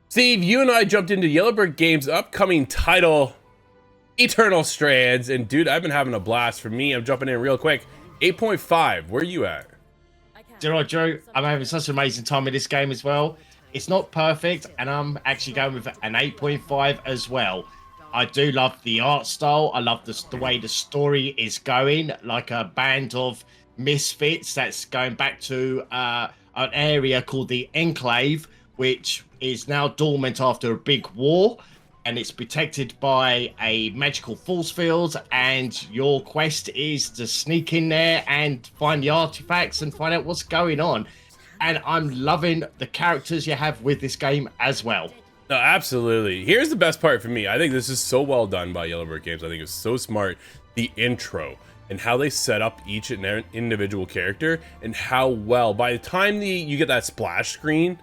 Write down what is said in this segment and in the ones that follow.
Steve, you and I jumped into Yellowbird Games' upcoming title, Eternal Strands, and dude, I've been having a blast. For me, I'm jumping in real quick. 8.5, where are you at? Do you know what, Drew? I'm having such an amazing time in this game as well. It's not perfect, and I'm actually going with an 8.5 as well. I do love the art style. I love the way the story is going, like a band of misfits that's going back to an area called the Enclave, which is now dormant after a big war, and it's protected by a magical force field, and your quest is to sneak in there and find the artifacts and find out what's going on. And I'm loving the characters you have with this game as well. No, absolutely. Here's the best part for me. I think this is so well done by Yellowbird Games. I think it's so smart. The intro and how they set up each and every individual character, and how well, by the time you get that splash screen,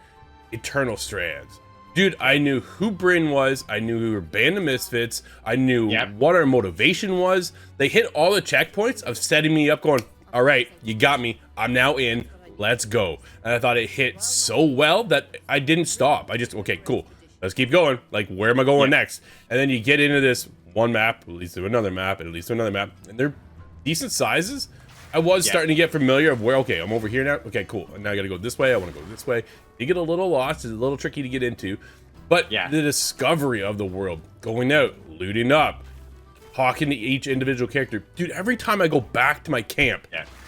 Eternal Strands. Dude, I knew who Brynn was. I knew who her band of misfits. I knew what our motivation was. They hit all the checkpoints of setting me up going, all right, you got me. I'm now in. Let's go. And I thought it hit so well that I didn't stop. I just, okay, cool. Let's keep going. Like, where am I going next? And then you get into this one map, leads to another map, and it leads to another map. And they're decent sizes. I was starting to get familiar of where, okay, I'm over here now. Okay, cool. And now I got to go this way. I want to go this way. You get a little lost. It's a little tricky to get into. But the discovery of the world, going out, looting up, talking to each individual character. Dude, every time I go back to my camp,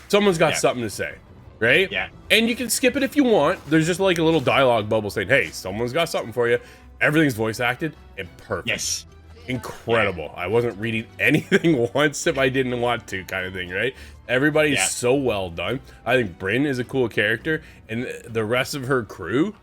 someone's got something to say, right? Yeah. And you can skip it if you want. There's just like a little dialogue bubble saying, hey, someone's got something for you. Everything's voice acted and perfect. Yes. Incredible. I wasn't reading anything once if I didn't want to, kind of thing, right? Everybody's so well done. I think Brynn is a cool character, and the rest of her crew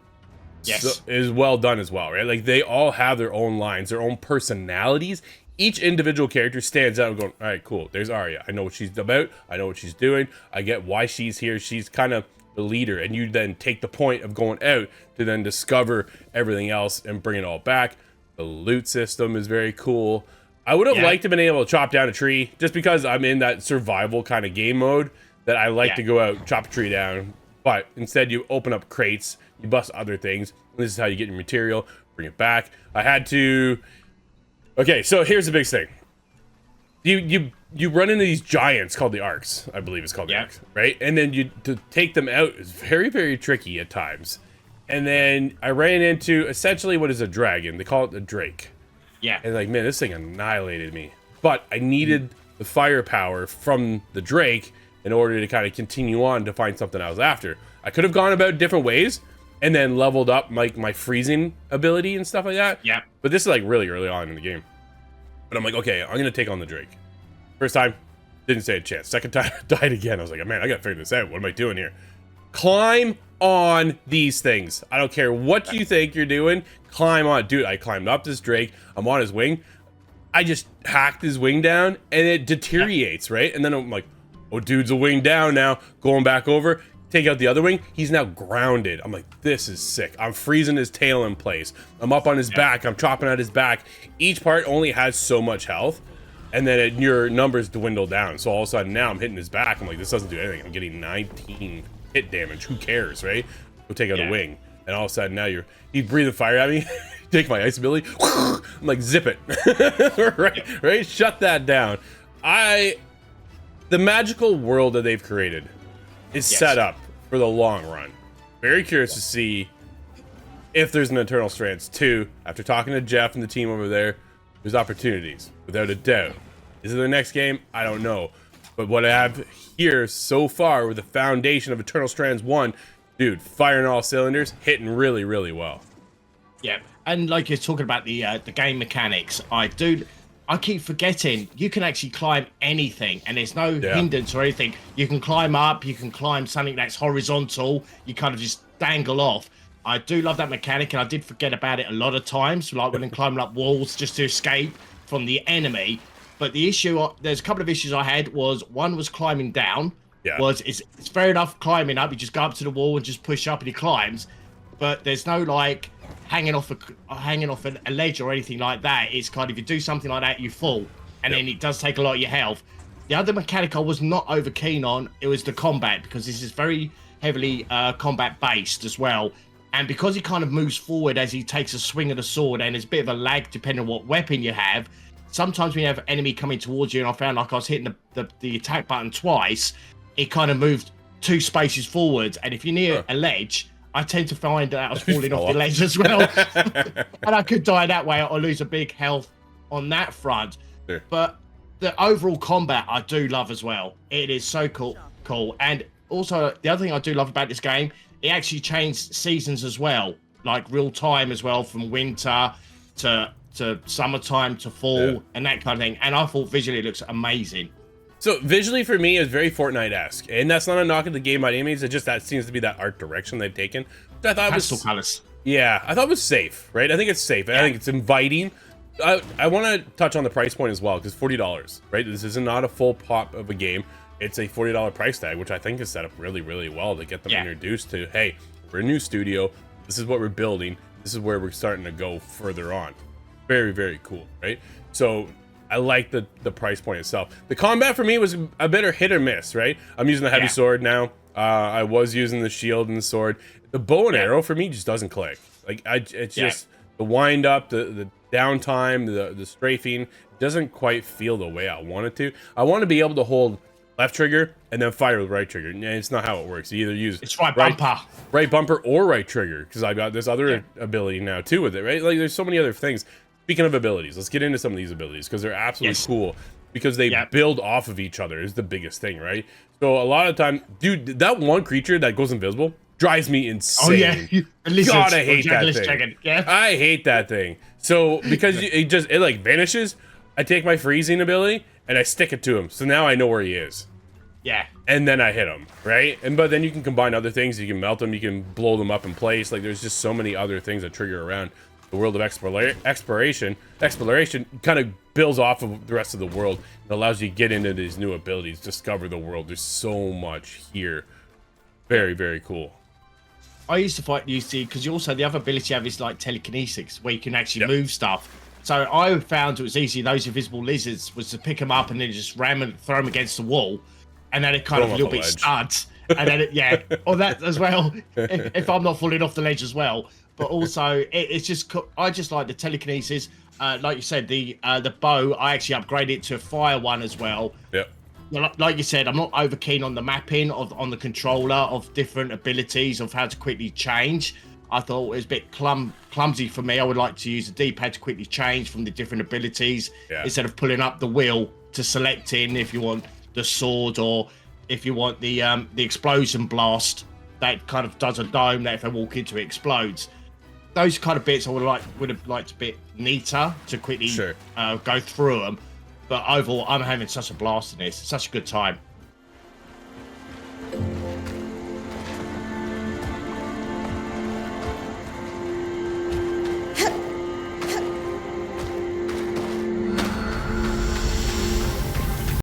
is well done as well, right? Like, they all have their own lines, their own personalities. Each individual character stands out and going, all right, cool, there's Arya. I know what she's about. I know what she's doing. I get why she's here. She's kind of the leader, and you then take the point of going out to then discover everything else and bring it all back. The loot system is very cool. I would have liked to been able to chop down a tree, just because I'm in that survival kind of game mode that I like to go out, chop a tree down. But instead, you open up crates, you bust other things. This is how you get your material, bring it back. I had to. Okay, so here's the big thing. You run into these giants called the arcs, I believe it's called the arcs, right? And then to take them out is very, very tricky at times. And then I ran into essentially what is a dragon. They call it a drake. Yeah. And like, man, this thing annihilated me. But I needed the firepower from the drake in order to kind of continue on to find something I was after. I could have gone about different ways and then leveled up like my freezing ability and stuff like that. Yeah. But this is like really early on in the game. But I'm like, okay, I'm going to take on the drake. First time, didn't stand a chance. Second time, died again. I was like, man, I got to figure this out. What am I doing here? Climb on these things. I don't care what you think you're doing. Climb on. Dude, I climbed up this drake. I'm on his wing. I just hacked his wing down and it deteriorates, right? And then I'm like, oh, dude's a wing down now. Going back over. Take out the other wing. He's now grounded. I'm like, this is sick. I'm freezing his tail in place. I'm up on his back. I'm chopping out his back. Each part only has so much health. And then your numbers dwindle down. So all of a sudden now I'm hitting his back. I'm like, this doesn't do anything. I'm getting 19 hit damage. Who cares, right? Go take out a wing. And all of a sudden now he's breathing fire at me. Take my ice ability. I'm like, zip it. right? Shut that down. The magical world that they've created is set up for the long run. Very curious to see if there's an Eternal Strands 2. After talking to Jeff and the team over there, there's opportunities, without a doubt. Is it the next game? I don't know. But what I have here so far with the foundation of Eternal Strands 1, dude, firing all cylinders, hitting really, really well. Yeah, and like you're talking about the game mechanics, I keep forgetting you can actually climb anything, and there's no hindrance or anything. You can climb up, you can climb something that's horizontal, you kind of just dangle off. I do love that mechanic, and I did forget about it a lot of times, like when I'm climbing up walls just to escape from the enemy. But the issue, there's a couple of issues I had. One was climbing down. It's fair enough climbing up. You just go up to the wall and just push up, and he climbs. But there's no like hanging off a ledge or anything like that. It's kind of, if you do something like that, you fall, and then it does take a lot of your health. The other mechanic I was not over keen on, it was the combat, because this is very heavily combat based as well. And because he kind of moves forward as he takes a swing of the sword, and there's a bit of a lag depending on what weapon you have, sometimes when you have an enemy coming towards you, and I found like I was hitting the attack button twice, it kind of moved 2 spaces forward. And if you're near a ledge, I tend to find that I was falling off the ledge as well. And I could die that way or lose a big health on that front. Sure. But the overall combat I do love as well. It is so cool. And also, the other thing I do love about this game, it actually changed seasons as well, like real time as well, from winter to summertime to fall and that kind of thing. And I thought visually it looks amazing. So visually for me, it's very Fortnite-esque, and that's not a knock at the game by any means. It just that seems to be that art direction they've taken. I thought Pastel colors. Yeah, I thought it was safe, right? I think it's safe. I think it's inviting. I want to touch on the price point as well, because $40, right? This is not a full pop of a game. It's a $40 price tag, which I think is set up really, really well to get them introduced to, hey, we're a new studio. This is what we're building. This is where we're starting to go further on. Very, very cool, right? So I like the price point itself. The combat for me was a bit of hit or miss, right? I'm using the heavy sword now. I was using the shield and the sword. The bow and arrow for me just doesn't click. Like it's just the wind up, the downtime, the strafing doesn't quite feel the way I want it to. I want to be able to hold left trigger and then fire with right trigger. And it's not how it works. You either use right bumper or right trigger, because I got this other ability now too with it, right? Like there's so many other things. Speaking of abilities, let's get into some of these abilities because they're absolutely cool, because they build off of each other is the biggest thing, right? So a lot of time, dude, that one creature that goes invisible drives me insane. Oh yeah, God, I hate that thing. Yeah. I hate that thing. So because it like vanishes, I take my freezing ability and I stick it to him. So now I know where he is. Yeah. And then I hit him, right? But then you can combine other things. You can melt them. You can blow them up in place. Like there's just so many other things that trigger around. The world of exploration kind of builds off of the rest of the world. It allows you to get into these new abilities, discover the world. There's so much here. Very, very cool. I used to fight because you also, the other ability you have is like telekinesis, where you can actually move stuff. So I found it was easy, those invisible lizards, was to pick them up and then just ram and throw them against the wall. And then it kind of a little bit studs. And then or that as well, if I'm not falling off the ledge as well. But also, it's just, I just like the telekinesis. Like you said, the bow, I actually upgraded it to a fire one as well. Yep. Like you said, I'm not over keen on the mapping on the controller of different abilities of how to quickly change. I thought it was a bit clumsy for me. I would like to use the D-pad to quickly change from the different abilities instead of pulling up the wheel to select in if you want the sword or if you want the explosion blast that kind of does a dome that if I walk into it explodes. Those kind of bits I would have liked a bit neater to quickly go through them. But overall, I'm having such a blast in this. It's such a good time.